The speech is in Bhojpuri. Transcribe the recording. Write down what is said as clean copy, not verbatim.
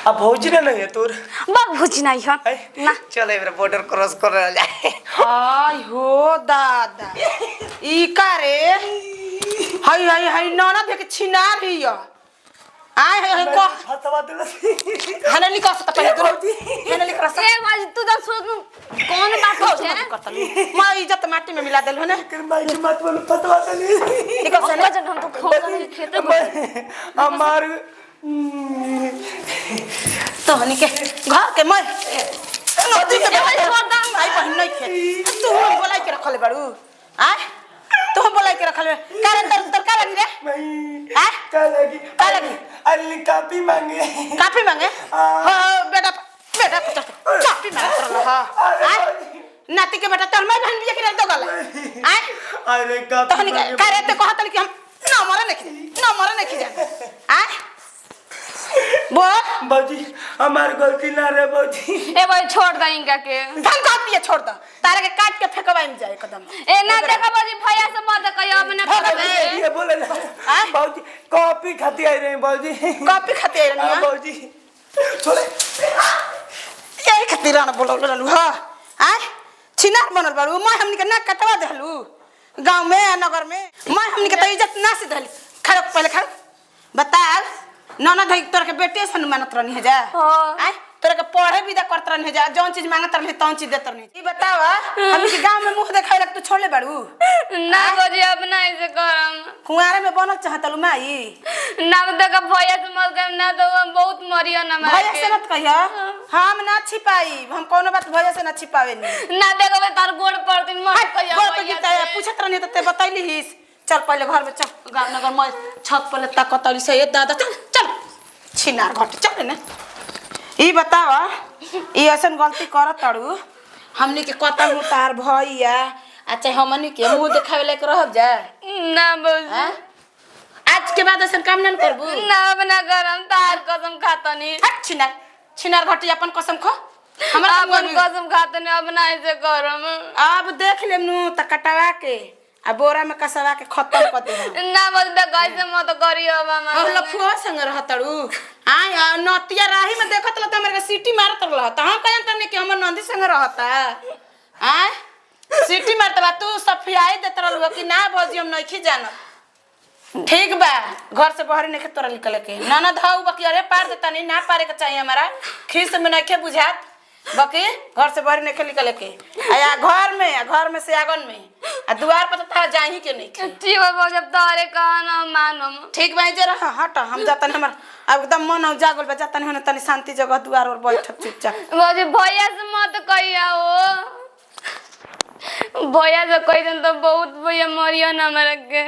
अब भौजी ना नहीं है तोर बाप भौजी नहीं है ना। चल एबरा बॉर्डर क्रॉस कर रहा जाए। आई हो दादा ई का रे हाय हाय हाय नाना देख छिना रही है आय है को फसवा दे हने निकाल सकता पहले तू हने निकाल सकता ए बाजी तू तो सोच कौन बात हो है मैं इज्जत माटी में मिला देल हने कर माई के मत बोल फसवा दे निकाल से वजन हम तो खाऊंगा खेते को हमार तो हनी के घर के मैं नदी के भाई बहन नहीं खे तू बोलाई के रखले बाड़ू आय तू बोलाई के रखले कारण तरका लगी रे नहीं हां का लगी अरे काफी मांगे हां बेटा काफी मांग रहा हां आय नाती के बेटा तोर मैं बहन बिया के दो गल आय अरे का तो हनी करे ते कहत कि हम ना मरे नहीं जान आय बोल बाजी हमार गलती ना रे बाजी ए भाई छोड़ द इनका के धन काट दिए छोड़ द तारे के काट के फेंकवाई में जाए कदम ए ना देखा बाजी भैया से मत कहियो अब ना करबे ये बोले ना बाजी कॉफी खाती आई रे बाजी कॉफी खाती आई रे बाजी छोड़े यही खातिर ना बोलो ललू हां आय छिनार बनल बाड़ू मैं हमनी के ना कटवा देलू गांव में नगर में मैं हमनी के त इज्जत ना से धली खड़ो पहले खड़ो बता नना धई तोर के बेटे सन मानत रहनी है जा आय तोर के पढ़े विदा करत रहनी है जा जौन चीज मांगत रहनी तौन चीज देत रहनी ई बतावा हम के गांव में मुंह देखाई लग तू छोड़ले बाड़ू ना बाजी अब ना ऐसे करम कुंवारे में बनल चाहतलू माई ना देखा भैया से मत कर ना तो हम बहुत मरियो ना मार भैया से मत कहिया हम ना छिपाई हम कोनो बात भैया से ना छिपावे नी ना देखबे तार गोड़ पड़ती मत कहियो गोड़ पे गिरता पूछत रहनी त ते बतैली हिस चल पहले घर में चल गांव नगर में छत पर ताकतली से ये दादा चल छिनार घट चल ना ई बतावा ई ऐसन गलती करत तड़ू हमनी के कतल उतार भइया अच्छा हमनी के मुंह देखावे लेके रहब जा ना बाजी आज के बाद ऐसन काम ना करबू ना बना करम तार कसम खातनी हट छिनार घटी अपन कसम खो हमरा अपन कसम खातनी अब ना ऐसे करम अब देख लेमनु त कटवा के आ बोरा में कसवा के खत्म कर दे ना बस बे कैसे मत करियो मामा और लफुआ संग रहतड़ू आय नतिया राही में देखत ल त हमरे के सीटी मारत रहल त हम कहन तने कि हमर नंदी संग रहता आय सीटी मारत बा तू सफियाई देत रहल कि ना बजी हम नइखी जानत ठीक बा घर से बाहर नहीं तोरा निकल के ना धाऊ बाकी अरे पार देता नहीं ना पारे के चाहिए हमारा खीस में नहीं बुझात बाकी घर से बाहर नहीं निकल के आया घर में से आंगन में आ द्वार पर तो जाही के नहीं ठीक है जब तारे कहना मानो ठीक बा जे रह हट हम जातन हमर अब एकदम मन हो जागल बा जातन होने तनी शांति जगह द्वार और बैठ चुपचाप बाजी भैया से मत कहिया हो भैया से कह दिन तो बहुत भैया मरियो ना हमरा के